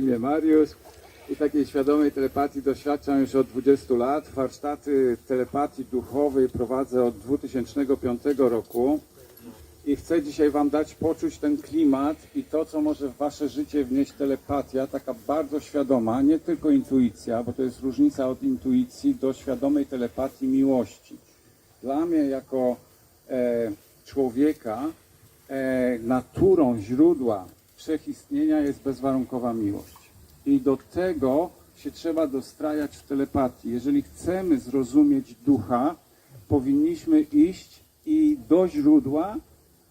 imię Mariusz i takiej świadomej telepatii doświadczam już od 20 lat. Warsztaty telepatii duchowej prowadzę od 2005 roku i chcę dzisiaj Wam dać poczuć ten klimat i to, co może w Wasze życie wnieść telepatia, taka bardzo świadoma, nie tylko intuicja, bo to jest różnica od intuicji do świadomej telepatii miłości. Dla mnie jako człowieka naturą źródła wszechistnienia jest bezwarunkowa miłość. I do tego się trzeba dostrajać w telepatii. Jeżeli chcemy zrozumieć ducha, powinniśmy iść i do źródła,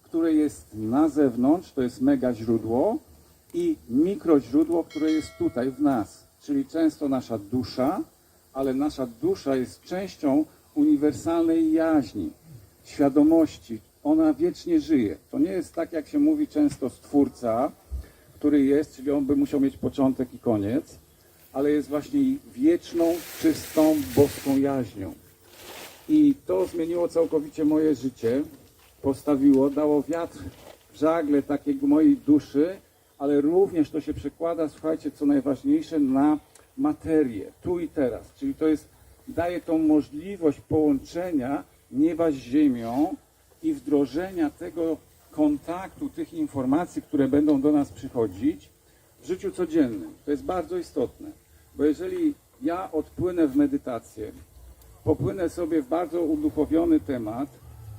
które jest na zewnątrz, to jest mega źródło, i mikroźródło, które jest tutaj w nas. Czyli często nasza dusza, ale nasza dusza jest częścią uniwersalnej jaźni, świadomości. Ona wiecznie żyje. To nie jest tak, jak się mówi często Stwórca, który jest, czyli on by musiał mieć początek i koniec, ale jest właśnie wieczną, czystą, boską jaźnią. I to zmieniło całkowicie moje życie, postawiło, dało wiatr w żagle takiego mojej duszy, ale również to się przekłada, słuchajcie, co najważniejsze, na materię, tu i teraz. Czyli to jest, daje tą możliwość połączenia nieba z ziemią i wdrożenia tego kontaktu, tych informacji, które będą do nas przychodzić w życiu codziennym. To jest bardzo istotne, bo jeżeli ja odpłynę w medytację, popłynę sobie w bardzo uduchowiony temat,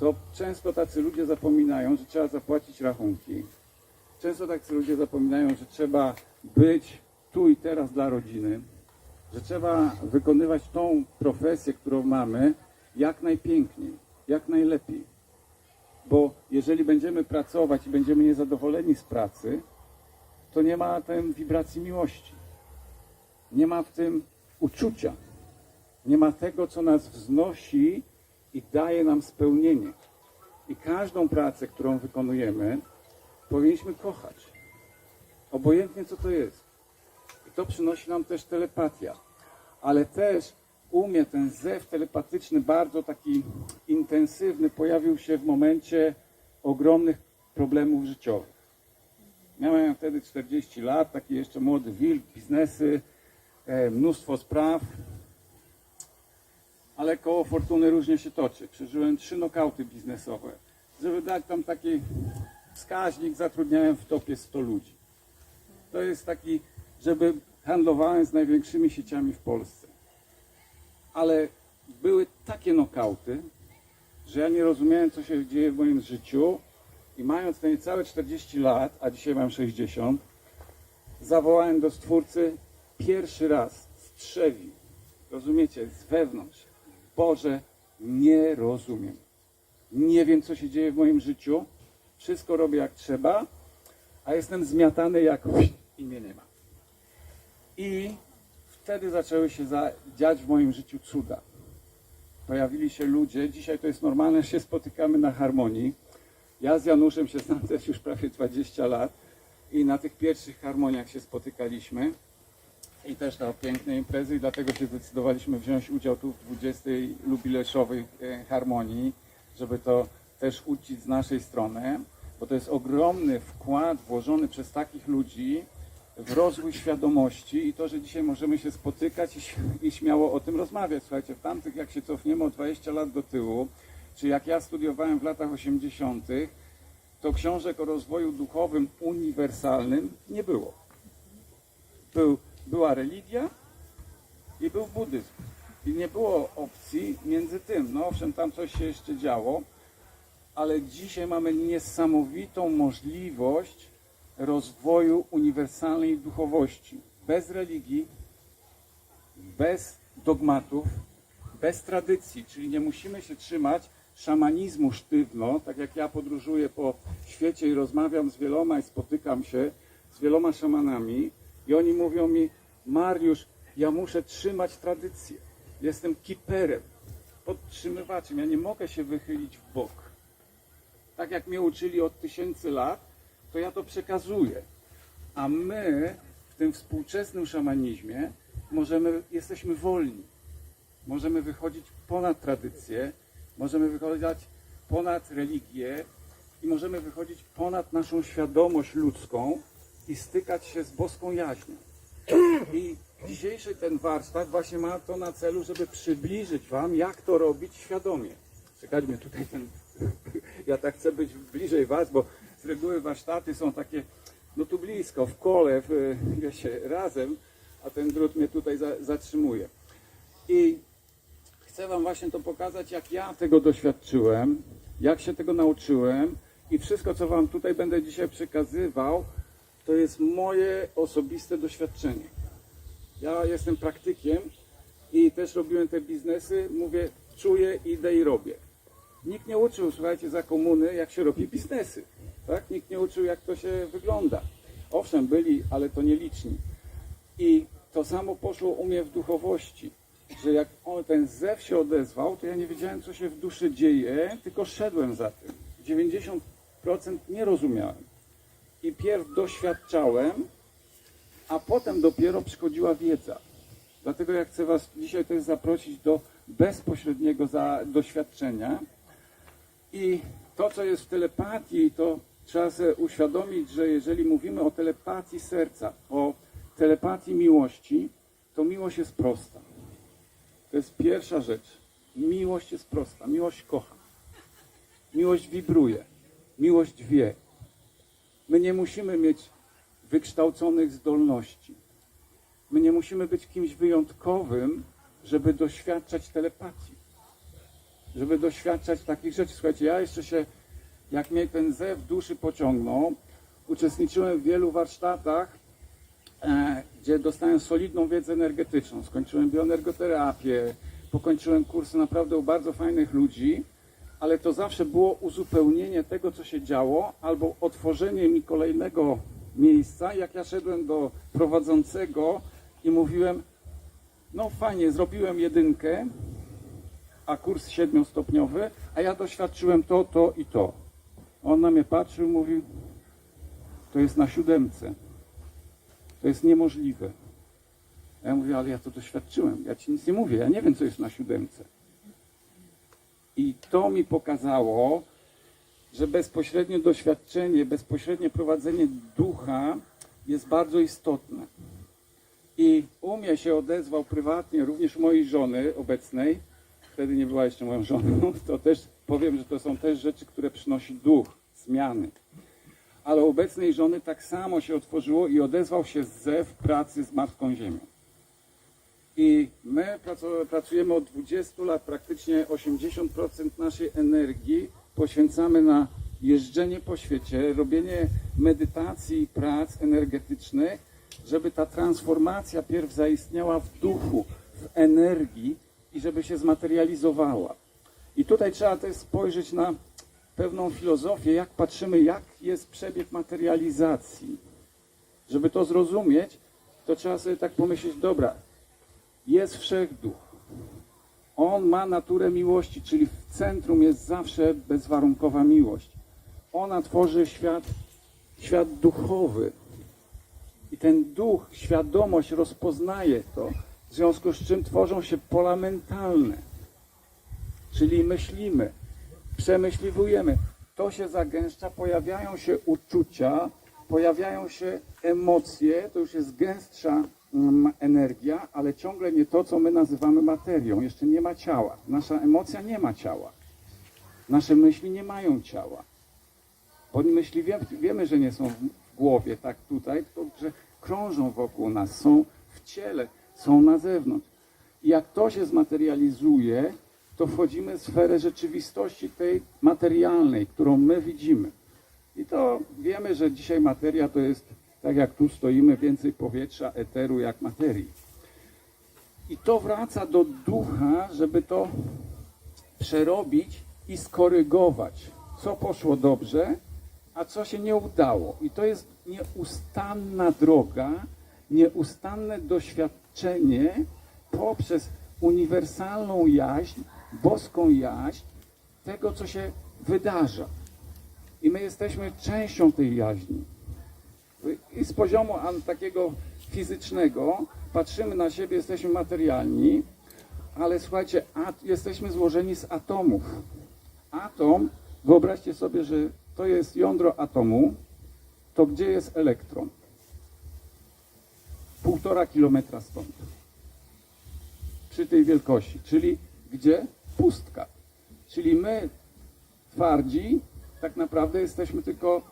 to często tacy ludzie zapominają, że trzeba zapłacić rachunki. Często tacy ludzie zapominają, że trzeba być tu i teraz dla rodziny, że trzeba wykonywać tą profesję, którą mamy, jak najpiękniej, jak najlepiej. Bo jeżeli będziemy pracować i będziemy niezadowoleni z pracy, to nie ma tej wibracji miłości. Nie ma w tym uczucia. Nie ma tego, co nas wznosi i daje nam spełnienie. I każdą pracę, którą wykonujemy, powinniśmy kochać. Obojętnie, co to jest. I to przynosi nam też telepatia. Ale też u mnie ten zew telepatyczny, bardzo taki intensywny, pojawił się w momencie ogromnych problemów życiowych. Miałem wtedy 40 lat, taki jeszcze młody wilk, biznesy, mnóstwo spraw, ale koło fortuny różnie się toczy. Przeżyłem 3 nokauty biznesowe. Żeby dać tam taki wskaźnik, zatrudniałem w topie 100 ludzi. To jest taki, żeby handlowałem z największymi sieciami w Polsce. Ale były takie nokauty, że ja nie rozumiałem, co się dzieje w moim życiu i mając te niecałe 40 lat, a dzisiaj mam 60, zawołałem do Stwórcy pierwszy raz z trzewi, rozumiecie, z wewnątrz. Boże, nie rozumiem. Nie wiem, co się dzieje w moim życiu. Wszystko robię jak trzeba, a jestem zmiatany jak i mnie nie ma. I wtedy zaczęły się dziać w moim życiu cuda. Pojawili się ludzie, dzisiaj to jest normalne, że się spotykamy na harmonii. Ja z Januszem się znam też już prawie 20 lat i na tych pierwszych harmoniach się spotykaliśmy i też na piękne imprezy i dlatego się zdecydowaliśmy wziąć udział tu w 20. jubileuszowej harmonii, żeby to też uczcić z naszej strony, bo to jest ogromny wkład włożony przez takich ludzi w rozwój świadomości i to, że dzisiaj możemy się spotykać i śmiało o tym rozmawiać. Słuchajcie, w tamtych, jak się cofniemy o 20 lat do tyłu, czy jak ja studiowałem w latach 80., to książek o rozwoju duchowym uniwersalnym nie było. Była religia i był buddyzm. I nie było opcji między tym. No owszem, tam coś się jeszcze działo, ale dzisiaj mamy niesamowitą możliwość rozwoju uniwersalnej duchowości. Bez religii, bez dogmatów, bez tradycji, czyli nie musimy się trzymać szamanizmu sztywno, tak jak ja podróżuję po świecie i rozmawiam z wieloma i spotykam się z wieloma szamanami i oni mówią mi: Mariusz, ja muszę trzymać tradycję. Jestem kiperem, podtrzymywaczem, ja nie mogę się wychylić w bok. Tak jak mnie uczyli od 1000 lat, to ja to przekazuję. A my w tym współczesnym szamanizmie jesteśmy wolni. Możemy wychodzić ponad tradycję, możemy wychodzić ponad religię i możemy wychodzić ponad naszą świadomość ludzką i stykać się z boską jaźnią. I dzisiejszy ten warsztat właśnie ma to na celu, żeby przybliżyć wam, jak to robić świadomie. Czekaj mnie tutaj ja tak chcę być bliżej was, bo z reguły warsztaty są takie, no tu blisko, w kole, wiecie, razem, a ten drut mnie tutaj zatrzymuje. I chcę wam właśnie to pokazać, jak ja tego doświadczyłem, jak się tego nauczyłem i wszystko, co wam tutaj będę dzisiaj przekazywał, to jest moje osobiste doświadczenie. Ja jestem praktykiem i też robiłem te biznesy, mówię, czuję, idę i robię. Nikt nie uczył, słuchajcie, za komuny, jak się robi biznesy. Tak? Nikt nie uczył, jak to się wygląda. Owszem, byli, ale to nieliczni. I to samo poszło u mnie w duchowości, że jak ten zew się odezwał, to ja nie wiedziałem, co się w duszy dzieje, tylko szedłem za tym. 90% nie rozumiałem. I pierw doświadczałem, a potem dopiero przychodziła wiedza. Dlatego ja chcę was dzisiaj też zaprosić do bezpośredniego doświadczenia. I to, co jest w telepatii, to trzeba sobie uświadomić, że jeżeli mówimy o telepatii serca, o telepatii miłości, to miłość jest prosta. To jest pierwsza rzecz. Miłość jest prosta. Miłość kocha. Miłość wibruje. Miłość wie. My nie musimy mieć wykształconych zdolności. My nie musimy być kimś wyjątkowym, żeby doświadczać telepatii. Żeby doświadczać takich rzeczy. Słuchajcie, ja jeszcze się, jak mnie ten zew duszy pociągnął, uczestniczyłem w wielu warsztatach, gdzie dostałem solidną wiedzę energetyczną. Skończyłem bioenergoterapię, pokończyłem kursy naprawdę u bardzo fajnych ludzi, ale to zawsze było uzupełnienie tego, co się działo, albo otworzenie mi kolejnego miejsca. Jak ja szedłem do prowadzącego i mówiłem, no fajnie, zrobiłem 1, a kurs 7-stopniowy, a ja doświadczyłem to i to. On na mnie patrzył i mówił, to jest na 7. To jest niemożliwe. A ja mówię, ale ja to doświadczyłem, ja ci nic nie mówię, ja nie wiem, co jest na 7. I to mi pokazało, że bezpośrednie doświadczenie, bezpośrednie prowadzenie ducha jest bardzo istotne. I u mnie się odezwał prywatnie, również u mojej żony obecnej, wtedy nie była jeszcze moją żoną, to też powiem, że to są też rzeczy, które przynosi duch, zmiany. Ale u obecnej żony tak samo się otworzyło i odezwał się zew pracy z Matką Ziemią. I my pracujemy od 20 lat, praktycznie 80% naszej energii poświęcamy na jeżdżenie po świecie, robienie medytacji i prac energetycznych, żeby ta transformacja pierw zaistniała w duchu, w energii i żeby się zmaterializowała. I tutaj trzeba też spojrzeć na pewną filozofię, jak patrzymy, jak jest przebieg materializacji. Żeby to zrozumieć, to trzeba sobie tak pomyśleć, dobra, jest wszechduch. On ma naturę miłości, czyli w centrum jest zawsze bezwarunkowa miłość. Ona tworzy świat duchowy. I ten duch, świadomość rozpoznaje to, w związku z czym tworzą się pola mentalne. Czyli myślimy, przemyśliwujemy. To się zagęszcza, pojawiają się uczucia, pojawiają się emocje, to już jest gęstsza energia, ale ciągle nie to, co my nazywamy materią. Jeszcze nie ma ciała. Nasza emocja nie ma ciała. Nasze myśli nie mają ciała. Bo myśli wiemy, że nie są w głowie, tak tutaj, tylko że krążą wokół nas, są w ciele, są na zewnątrz. I jak to się zmaterializuje, to wchodzimy w sferę rzeczywistości tej materialnej, którą my widzimy. I to wiemy, że dzisiaj materia to jest, tak jak tu stoimy, więcej powietrza, eteru jak materii. I to wraca do ducha, żeby to przerobić i skorygować, co poszło dobrze, a co się nie udało. I to jest nieustanna droga, nieustanne doświadczenie poprzez uniwersalną jaźń, boską jaźń tego, co się wydarza. I my jesteśmy częścią tej jaźni. I z poziomu takiego fizycznego patrzymy na siebie, jesteśmy materialni, ale słuchajcie, jesteśmy złożeni z atomów. Atom, wyobraźcie sobie, że to jest jądro atomu, to gdzie jest elektron? 1,5 kilometra stąd. Przy tej wielkości, czyli gdzie? Pustka. Czyli my, twardzi, tak naprawdę jesteśmy tylko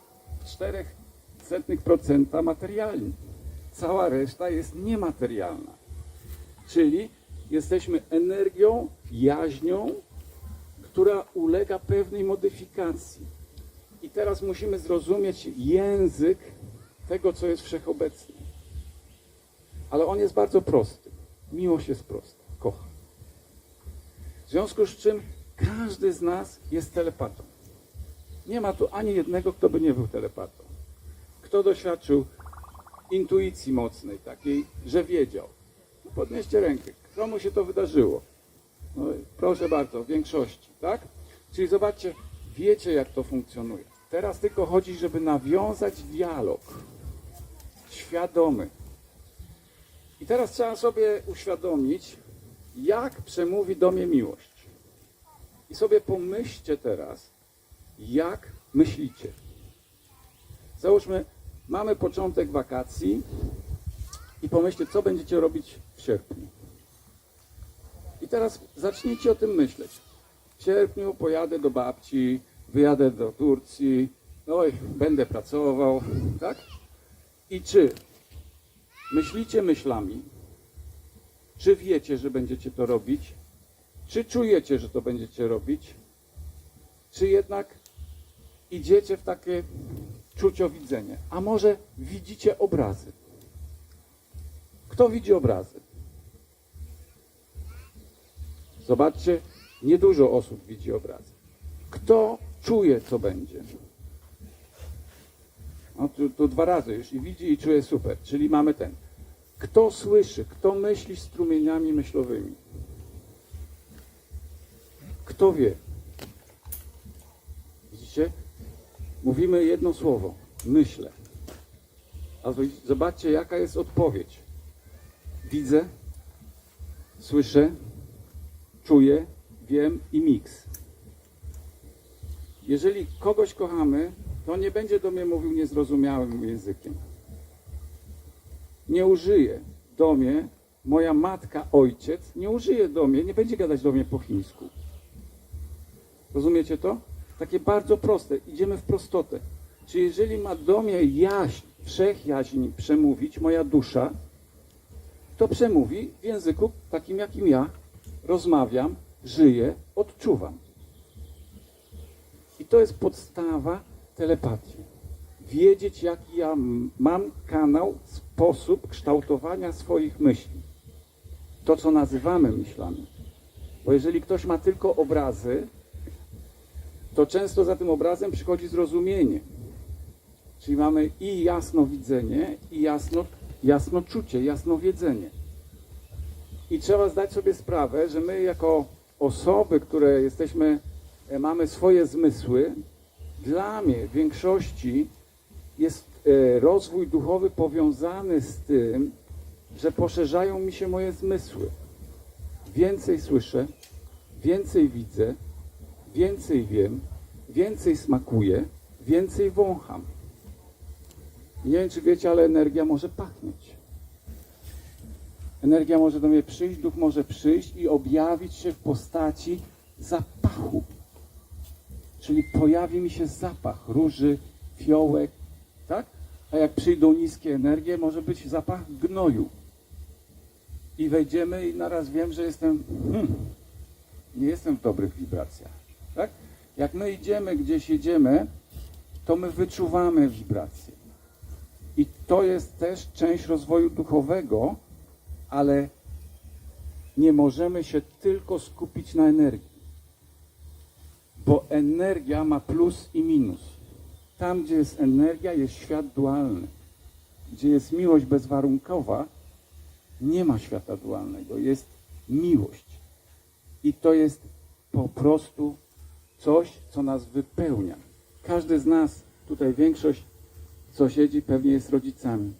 0,04% materialni. Cała reszta jest niematerialna. Czyli jesteśmy energią, jaźnią, która ulega pewnej modyfikacji. I teraz musimy zrozumieć język tego, co jest wszechobecny. Ale on jest bardzo prosty. Miłość jest prosta. Kocha. W związku z czym każdy z nas jest telepatą. Nie ma tu ani jednego, kto by nie był telepatą. Kto doświadczył intuicji mocnej takiej, że wiedział? No podnieście rękę. Komu się to wydarzyło? No, proszę bardzo, w większości, tak? Czyli zobaczcie, wiecie, jak to funkcjonuje. Teraz tylko chodzi, żeby nawiązać dialog świadomy. I teraz trzeba sobie uświadomić, jak przemówi do mnie miłość. I sobie pomyślcie teraz, jak myślicie. Załóżmy, mamy początek wakacji i pomyślcie, co będziecie robić w sierpniu. I teraz zacznijcie o tym myśleć. W sierpniu pojadę do babci, wyjadę do Turcji, oj, będę pracował, tak? I czy myślicie myślami, czy wiecie, że będziecie to robić, czy czujecie, że to będziecie robić, czy jednak idziecie w takie czuciowidzenie, a może widzicie obrazy? Kto widzi obrazy? Zobaczcie, niedużo osób widzi obrazy. Kto czuje, co będzie? No, tu 2 razy już i widzi, i czuje, super. Czyli mamy ten. Kto słyszy, kto myśli strumieniami myślowymi? Kto wie? Widzicie? Mówimy jedno słowo. Myślę. A zobaczcie, jaka jest odpowiedź. Widzę, słyszę, czuję, wiem i miks. Jeżeli kogoś kochamy, to nie będzie do mnie mówił niezrozumiałym językiem. Nie użyje do mnie, moja matka, ojciec, nie użyje do mnie, nie będzie gadać do mnie po chińsku. Rozumiecie to? Takie bardzo proste. Idziemy w prostotę. Czyli jeżeli ma do mnie jaźń, wszechjaźń przemówić, moja dusza, to przemówi w języku takim, jakim ja rozmawiam, żyję, odczuwam. I to jest podstawa telepatii. Wiedzieć, jaki ja mam kanał, sposób kształtowania swoich myśli. To, co nazywamy myślami. Bo jeżeli ktoś ma tylko obrazy, to często za tym obrazem przychodzi zrozumienie. Czyli mamy i jasnowidzenie, i jasnoczucie, jasnowiedzenie. I trzeba zdać sobie sprawę, że my jako osoby, które mamy swoje zmysły, dla mnie w większości jest rozwój duchowy powiązany z tym, że poszerzają mi się moje zmysły. Więcej słyszę, więcej widzę, więcej wiem, więcej smakuję, więcej wącham. Nie wiem, czy wiecie, ale energia może pachnieć. Energia może do mnie przyjść, duch może przyjść i objawić się w postaci zapachu. Czyli pojawi mi się zapach róży, fiołek, tak? A jak przyjdą niskie energie, może być zapach gnoju. I wejdziemy i naraz wiem, że nie jestem w dobrych wibracjach, tak? Jak my idziemy, gdzieś jedziemy, to my wyczuwamy wibracje. I to jest też część rozwoju duchowego, ale nie możemy się tylko skupić na energii. Bo energia ma plus i minus. Tam, gdzie jest energia, jest świat dualny. Gdzie jest miłość bezwarunkowa, nie ma świata dualnego. Jest miłość. I to jest po prostu coś, co nas wypełnia. Każdy z nas, tutaj większość, co siedzi, pewnie jest rodzicami.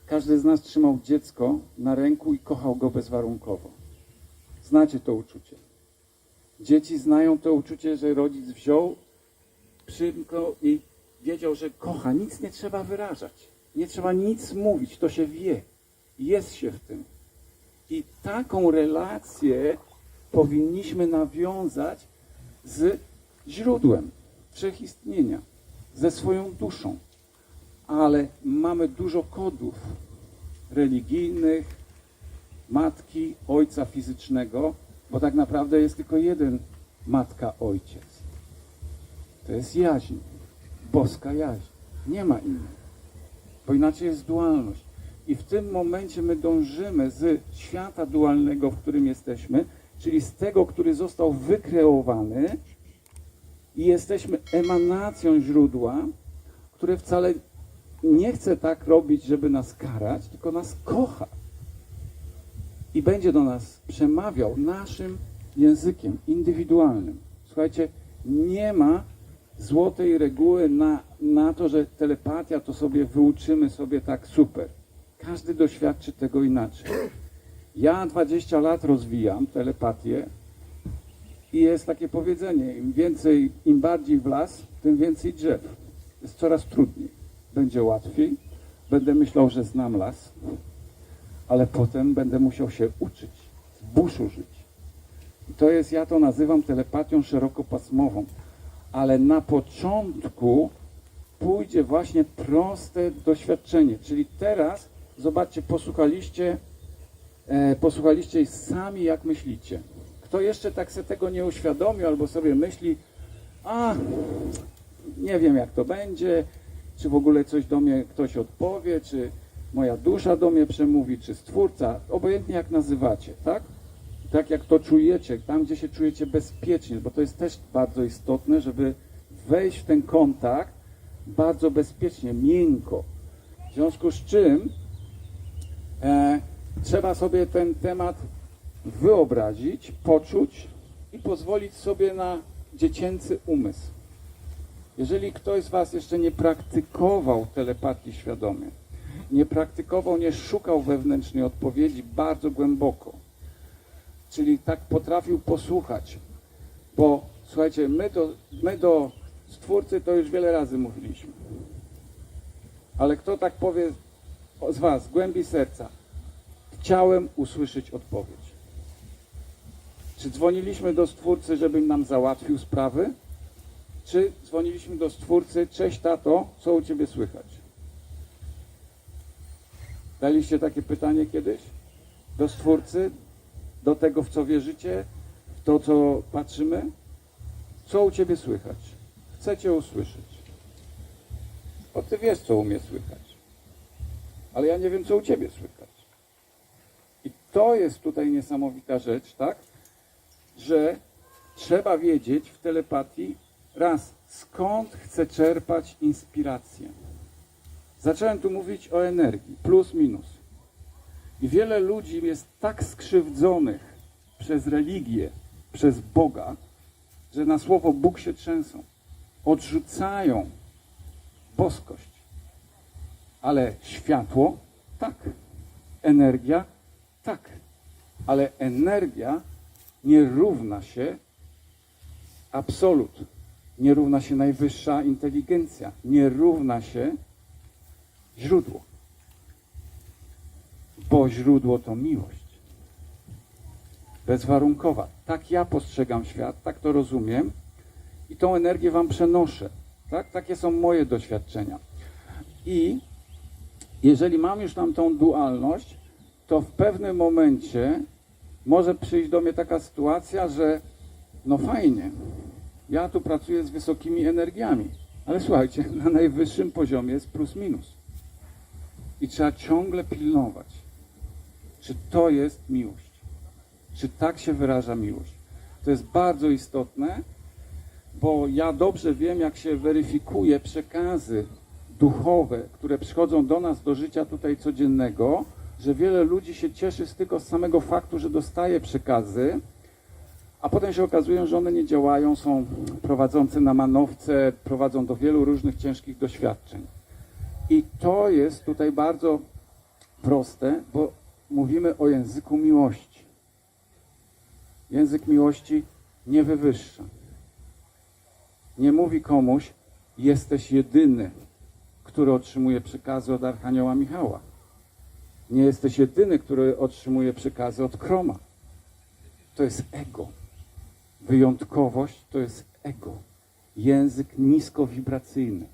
Każdy z nas trzymał dziecko na ręku i kochał go bezwarunkowo. Znacie to uczucie. Dzieci znają to uczucie, że rodzic wziął, przymknął i wiedział, że kocha. Nic nie trzeba wyrażać. Nie trzeba nic mówić, to się wie. jest się w tym. I taką relację powinniśmy nawiązać z źródłem wszechistnienia, ze swoją duszą. Ale mamy dużo kodów religijnych, matki, ojca fizycznego, bo tak naprawdę jest tylko jeden matka, ojciec. To jest jaźń, boska jaźń. Nie ma innej, bo inaczej jest dualność. I w tym momencie my dążymy z świata dualnego, w którym jesteśmy, czyli z tego, który został wykreowany i jesteśmy emanacją źródła, które wcale nie chce tak robić, żeby nas karać, tylko nas kocha. I będzie do nas przemawiał naszym językiem indywidualnym. Słuchajcie, nie ma złotej reguły na to, że telepatia to sobie wyuczymy sobie tak super. Każdy doświadczy tego inaczej. Ja 20 lat rozwijam telepatię i jest takie powiedzenie, im bardziej w las, tym więcej drzew. Jest coraz trudniej. Będzie łatwiej, będę myślał, że znam las, ale potem będę musiał się uczyć, w buszu żyć. I to jest, ja to nazywam telepatią szerokopasmową, ale na początku pójdzie właśnie proste doświadczenie, czyli teraz, zobaczcie, posłuchaliście i sami jak myślicie. Kto jeszcze tak sobie tego nie uświadomił, albo sobie myśli, nie wiem jak to będzie, czy w ogóle coś do mnie ktoś odpowie, czy moja dusza do mnie przemówi, czy Stwórca, obojętnie jak nazywacie, tak? Tak jak to czujecie, tam gdzie się czujecie bezpiecznie, bo to jest też bardzo istotne, żeby wejść w ten kontakt bardzo bezpiecznie, miękko. W związku z czym trzeba sobie ten temat wyobrazić, poczuć i pozwolić sobie na dziecięcy umysł. Jeżeli ktoś z was jeszcze nie praktykował telepatii świadomie, nie praktykował, nie szukał wewnętrznej odpowiedzi bardzo głęboko, czyli tak potrafił posłuchać, bo słuchajcie, my do Stwórcy to już wiele razy mówiliśmy, ale kto tak powie z was, z głębi serca, chciałem usłyszeć odpowiedź. Czy dzwoniliśmy do Stwórcy, żeby nam załatwił sprawy? Czy dzwoniliśmy do Stwórcy, cześć tato, co u ciebie słychać? Daliście takie pytanie kiedyś? Do Stwórcy? Do tego, w co wierzycie? W to, co patrzymy? Co u ciebie słychać? Chcę cię usłyszeć. Bo ty wiesz, co u mnie słychać. Ale ja nie wiem, co u ciebie słychać. I to jest tutaj niesamowita rzecz, tak? Że trzeba wiedzieć w telepatii, skąd chcę czerpać inspirację. Zacząłem tu mówić o energii, plus, minus. I wiele ludzi jest tak skrzywdzonych przez religię, przez Boga, że na słowo Bóg się trzęsą. Odrzucają boskość. Ale światło? Tak. Energia? Tak. Ale energia nie równa się absolut. Nie równa się najwyższa inteligencja. Nie równa się źródło. Bo źródło to miłość. Bezwarunkowa. Tak ja postrzegam świat, tak to rozumiem i tą energię wam przenoszę. Tak? Takie są moje doświadczenia. I jeżeli mam już tam tą dualność, to w pewnym momencie może przyjść do mnie taka sytuacja, że no fajnie, ja tu pracuję z wysokimi energiami, ale słuchajcie, na najwyższym poziomie jest plus minus. I trzeba ciągle pilnować, czy to jest miłość, czy tak się wyraża miłość. To jest bardzo istotne, bo ja dobrze wiem, jak się weryfikuje przekazy duchowe, które przychodzą do nas, do życia tutaj codziennego, że wiele ludzi się cieszy tylko z samego faktu, że dostaje przekazy, a potem się okazuje, że one nie działają, są prowadzące na manowce, prowadzą do wielu różnych ciężkich doświadczeń. I to jest tutaj bardzo proste, bo mówimy o języku miłości. Język miłości nie wywyższa. Nie mówi komuś, jesteś jedyny, który otrzymuje przekazy od Archanioła Michała. Nie jesteś jedyny, który otrzymuje przekazy od Chroma. To jest ego. Wyjątkowość to jest ego. Język niskowibracyjny.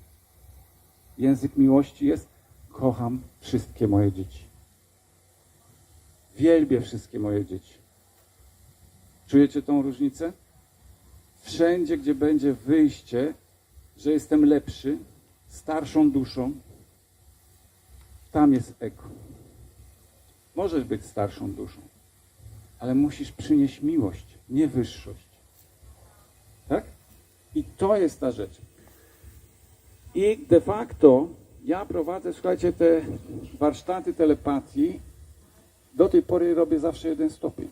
Język miłości jest: kocham wszystkie moje dzieci. Wielbię wszystkie moje dzieci. Czujecie tą różnicę? Wszędzie, gdzie będzie wyjście, że jestem lepszy, starszą duszą, tam jest ego. Możesz być starszą duszą, ale musisz przynieść miłość, nie wyższość. Tak? I to jest ta rzecz. I de facto ja prowadzę, słuchajcie, te warsztaty telepatii. Do tej pory robię zawsze 1 stopień.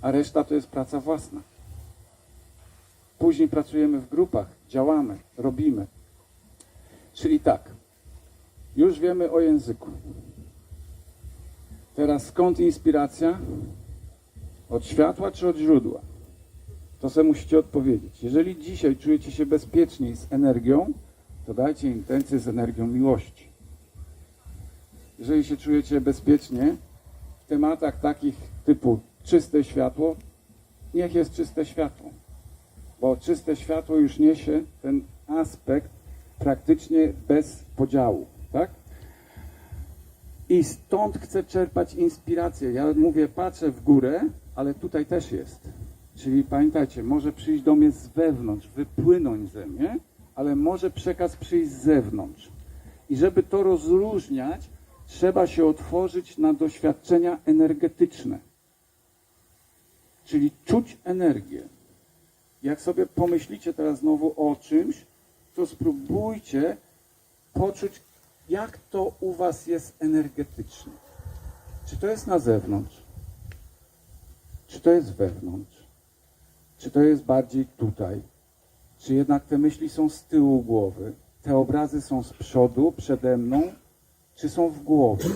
A reszta to jest praca własna. Później pracujemy w grupach, działamy, robimy. Czyli tak, już wiemy o języku. Teraz skąd inspiracja? Od światła czy od źródła? To sobie musicie odpowiedzieć. Jeżeli dzisiaj czujecie się bezpieczniej z energią, to dajcie intencję z energią miłości. Jeżeli się czujecie bezpiecznie w tematach takich typu czyste światło, niech jest czyste światło. Bo czyste światło już niesie ten aspekt praktycznie bez podziału, tak? I stąd chcę czerpać inspirację. Ja mówię, patrzę w górę, ale tutaj też jest. Czyli pamiętajcie, może przyjść do mnie z wewnątrz, wypłynąć ze mnie, ale może przekaz przyjść z zewnątrz. I żeby to rozróżniać, trzeba się otworzyć na doświadczenia energetyczne. Czyli czuć energię. Jak sobie pomyślicie teraz znowu o czymś, to spróbujcie poczuć, jak to u was jest energetycznie. Czy to jest na zewnątrz? Czy to jest wewnątrz? Czy to jest bardziej tutaj? Czy jednak te myśli są z tyłu głowy? Te obrazy są z przodu, przede mną? Czy są w głowie?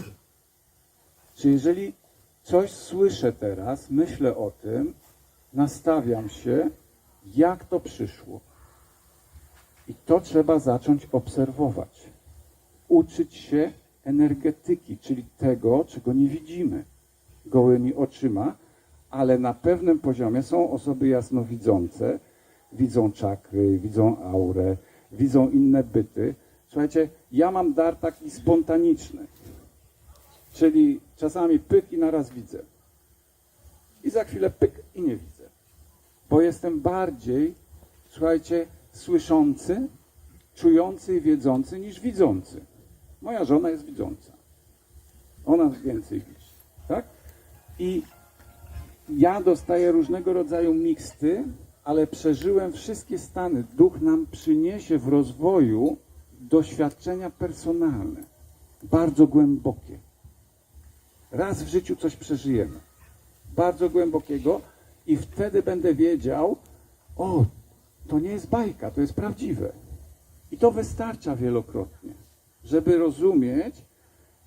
Czy jeżeli coś słyszę teraz, myślę o tym, nastawiam się, jak to przyszło? I to trzeba zacząć obserwować. Uczyć się energetyki, czyli tego, czego nie widzimy gołymi oczyma, ale na pewnym poziomie są osoby jasnowidzące, widzą czakry, widzą aurę, widzą inne byty. Słuchajcie, ja mam dar taki spontaniczny, czyli czasami pyk i naraz widzę. I za chwilę pyk i nie widzę. Bo jestem bardziej, słuchajcie, słyszący, czujący i wiedzący niż widzący. Moja żona jest widząca. Ona więcej widzi, tak? I ja dostaję różnego rodzaju miksty, ale przeżyłem wszystkie stany. Duch nam przyniesie w rozwoju doświadczenia personalne, bardzo głębokie. Raz w życiu coś przeżyjemy, bardzo głębokiego, i wtedy będę wiedział, o, to nie jest bajka, to jest prawdziwe. I to wystarcza wielokrotnie, żeby rozumieć,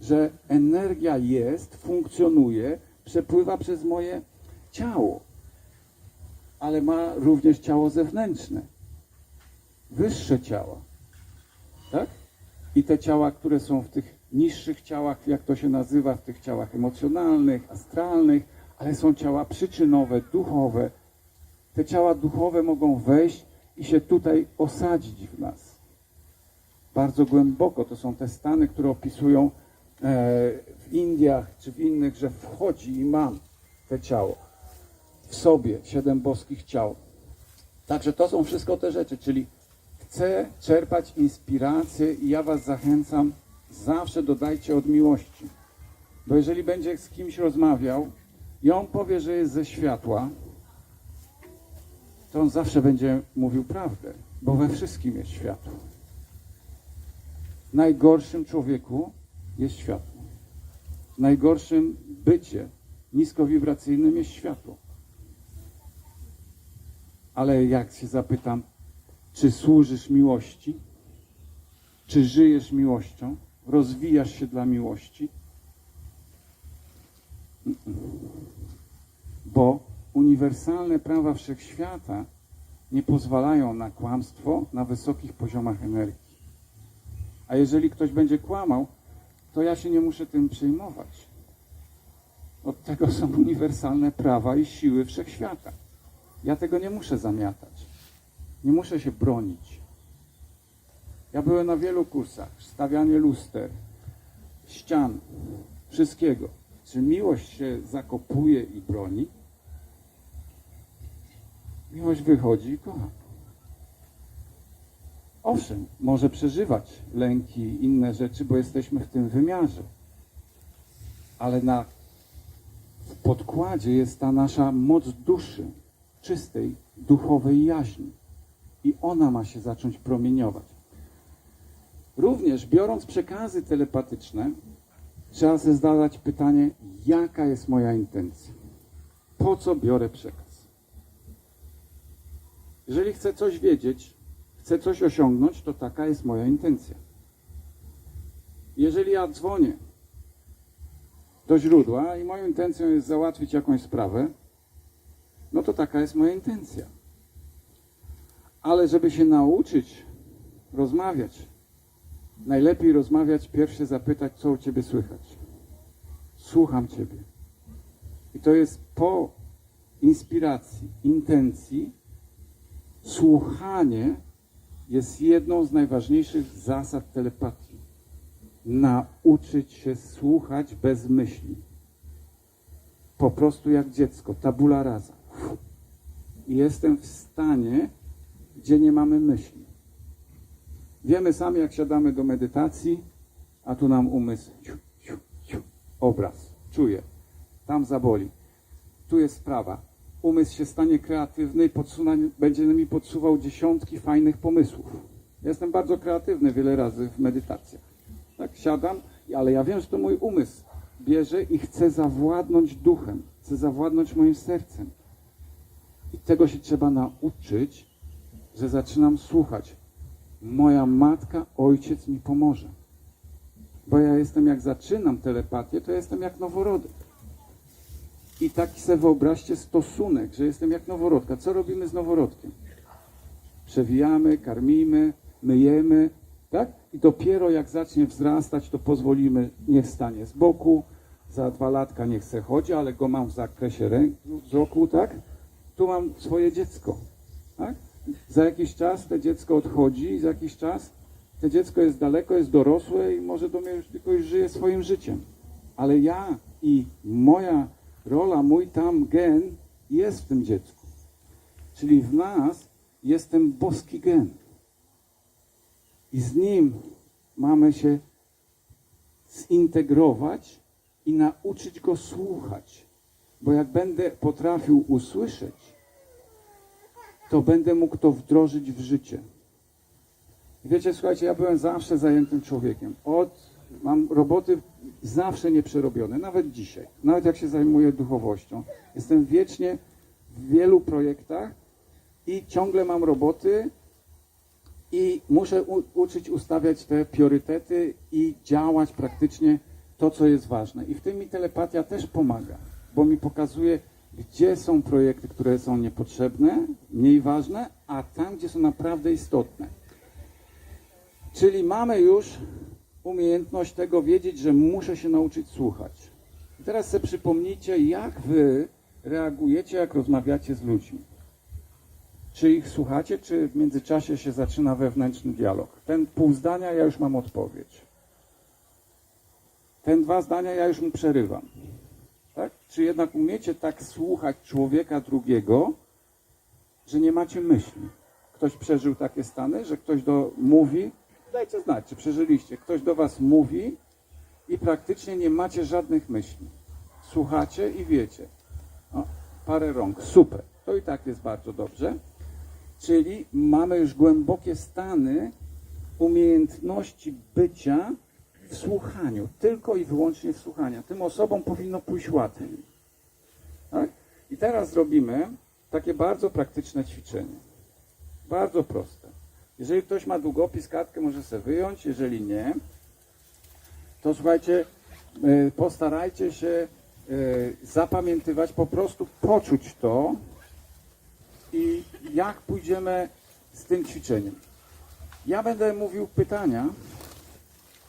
że energia jest, funkcjonuje, przepływa przez moje ciało, ale ma również ciało zewnętrzne, wyższe ciała, tak? I te ciała, które są w tych niższych ciałach, jak to się nazywa, w tych ciałach emocjonalnych, astralnych, ale są ciała przyczynowe, duchowe. Te ciała duchowe mogą wejść i się tutaj osadzić w nas. Bardzo głęboko. To są te stany, które opisują w Indiach czy w innych, że wchodzi i mam te ciało w sobie, 7 boskich ciał. Także to są wszystko te rzeczy, czyli chcę czerpać inspirację i ja was zachęcam, zawsze dodajcie od miłości. Bo jeżeli będzie z kimś rozmawiał i on powie, że jest ze światła, to on zawsze będzie mówił prawdę, bo we wszystkim jest światło. W najgorszym człowieku jest światło. W najgorszym bycie niskowibracyjnym jest światło. Ale jak się zapytam, czy służysz miłości? Czy żyjesz miłością? Rozwijasz się dla miłości? Bo uniwersalne prawa wszechświata nie pozwalają na kłamstwo na wysokich poziomach energii. A jeżeli ktoś będzie kłamał, to ja się nie muszę tym przejmować. Od tego są uniwersalne prawa i siły wszechświata. Ja tego nie muszę zamiatać. Nie muszę się bronić. Ja byłem na wielu kursach. Stawianie luster, ścian, wszystkiego. Czy miłość się zakopuje i broni? Miłość wychodzi i kocha. Owszem, może przeżywać lęki i inne rzeczy, bo jesteśmy w tym wymiarze. Ale w podkładzie jest ta nasza moc duszy, czystej, duchowej jaźni. I ona ma się zacząć promieniować. Również biorąc przekazy telepatyczne, trzeba sobie zadać pytanie, jaka jest moja intencja? Po co biorę przekaz? Jeżeli chcę coś wiedzieć, chcę coś osiągnąć, to taka jest moja intencja. Jeżeli ja dzwonię do źródła i moją intencją jest załatwić jakąś sprawę, no to taka jest moja intencja. Ale żeby się nauczyć rozmawiać, najlepiej rozmawiać, pierwsze zapytać, co u Ciebie słychać. Słucham Ciebie. I to jest po inspiracji, intencji, słuchanie jest jedną z najważniejszych zasad telepatii. Nauczyć się słuchać bez myśli. Po prostu jak dziecko, tabula rasa. I jestem w stanie, gdzie nie mamy myśli. Wiemy sami, jak siadamy do medytacji, a tu nam umysł, obraz, czuje, tam zaboli. Tu jest sprawa. Umysł się stanie kreatywny i będzie mi podsuwał dziesiątki fajnych pomysłów. Ja jestem bardzo kreatywny wiele razy w medytacjach. Tak, siadam, ale ja wiem, że to mój umysł bierze i chce zawładnąć duchem, chce zawładnąć moim sercem. I tego się trzeba nauczyć, że zaczynam słuchać. Moja matka, ojciec mi pomoże. Bo ja jestem, jak zaczynam telepatię, to jestem jak noworodek. I taki sobie wyobraźcie stosunek, że jestem jak noworodka. Co robimy z noworodkiem? Przewijamy, karmimy, myjemy, tak? I dopiero jak zacznie wzrastać, to pozwolimy, niech stanie z boku, za 2 latka niech se chodzi, ale go mam w zakresie wzroku, tak? Tu mam swoje dziecko, tak? Za jakiś czas to dziecko odchodzi i za jakiś czas to dziecko jest daleko, jest dorosłe i może do mnie już tylko już żyje swoim życiem. Ale ja i moja rola, mój tam gen jest w tym dziecku. Czyli w nas jest ten boski gen. I z nim mamy się zintegrować i nauczyć go słuchać. Bo jak będę potrafił usłyszeć, to będę mógł to wdrożyć w życie. I wiecie, słuchajcie, ja byłem zawsze zajętym człowiekiem. Mam roboty zawsze nieprzerobione, nawet dzisiaj. Nawet jak się zajmuję duchowością. Jestem wiecznie w wielu projektach i ciągle mam roboty i muszę uczyć ustawiać te priorytety i działać praktycznie to, co jest ważne. I w tym mi telepatia też pomaga, bo mi pokazuje, gdzie są projekty, które są niepotrzebne, mniej ważne, a tam, gdzie są naprawdę istotne. Czyli mamy już umiejętność tego wiedzieć, że muszę się nauczyć słuchać. I teraz sobie przypomnijcie, jak wy reagujecie, jak rozmawiacie z ludźmi. Czy ich słuchacie, czy w międzyczasie się zaczyna wewnętrzny dialog? Ten pół zdania, ja już mam odpowiedź. Ten 2 zdania, ja już mu przerywam. Tak? Czy jednak umiecie tak słuchać człowieka drugiego, że nie macie myśli? Ktoś przeżył takie stany, że ktoś mówi, dajcie znać, czy przeżyliście, ktoś do was mówi i praktycznie nie macie żadnych myśli. Słuchacie i wiecie. O, parę rąk, super. To i tak jest bardzo dobrze. Czyli mamy już głębokie stany umiejętności bycia w słuchaniu, tylko i wyłącznie w słuchaniu. Tym osobom powinno pójść łatwiej. Tak? I teraz zrobimy takie bardzo praktyczne ćwiczenie. Bardzo proste. Jeżeli ktoś ma długopis, kartkę może sobie wyjąć, jeżeli nie, to słuchajcie, postarajcie się zapamiętywać, po prostu poczuć to i jak pójdziemy z tym ćwiczeniem. Ja będę mówił pytania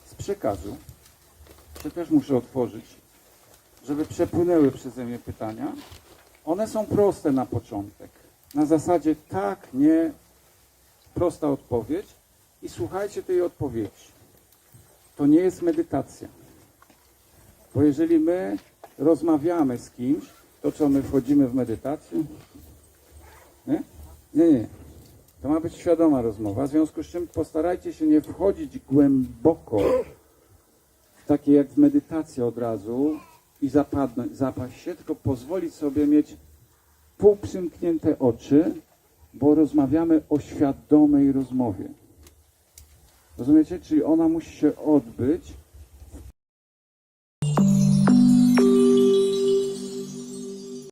z przekazu to też muszę otworzyć, żeby przepłynęły przeze mnie pytania. One są proste na początek. Na zasadzie tak, nie, prosta odpowiedź i słuchajcie tej odpowiedzi. To nie jest medytacja. Bo jeżeli my rozmawiamy z kimś, to co, my wchodzimy w medytację? Nie? Nie. To ma być świadoma rozmowa, w związku z czym postarajcie się nie wchodzić głęboko w takie jak w medytację od razu i zapaść się, tylko pozwolić sobie mieć półprzymknięte oczy, bo rozmawiamy o świadomej rozmowie. Rozumiecie? Czyli ona musi się odbyć